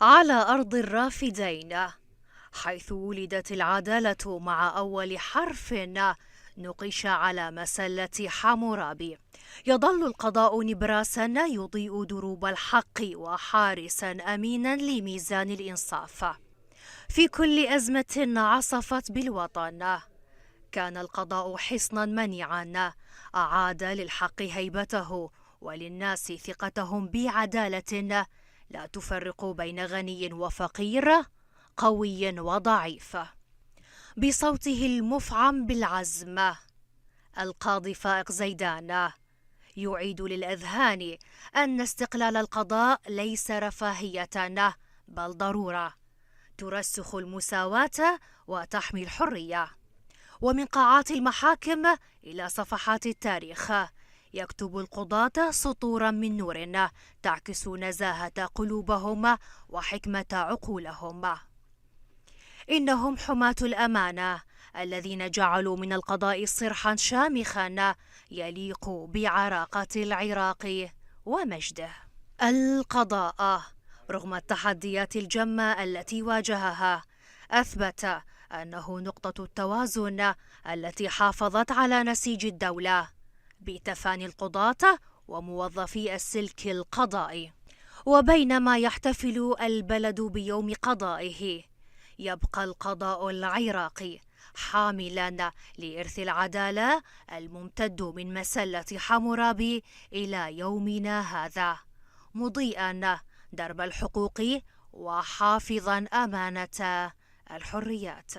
على أرض الرافدين، حيث ولدت العدالة مع أول حرف نقش على مسلة حمورابي. يظل القضاء نبراسا يضيء دروب الحق وحارسا أمينا لميزان الإنصاف. في كل أزمة عصفت بالوطن كان القضاء حصنا منيعا أعاد للحق هيبته وللناس ثقتهم بعدالة لا تفرق بين غني وفقير، قوي وضعيف. بصوته المفعم بالعزم، القاضي فائق زيدان يعيد للأذهان أن استقلال القضاء ليس رفاهية بل ضرورة ترسخ المساواة وتحمي الحرية. ومن قاعات المحاكم إلى صفحات التاريخ يكتب القضاة سطورا من نور تعكس نزاهة قلوبهم وحكمة عقولهم. إنهم حماة الأمانة الذين جعلوا من القضاء صرحا شامخا يليق بعراقة العراق ومجده. القضاء رغم التحديات الجمة التي واجهها أثبت أنه نقطة التوازن التي حافظت على نسيج الدولة بتفاني القضاة وموظفي السلك القضائي. وبينما يحتفل البلد بيوم قضائه، يبقى القضاء العراقي حاملا لإرث العدالة الممتد من مسلة حمورابي إلى يومنا هذا، مضيئا درب الحقوق وحافظا أمانة الحريات.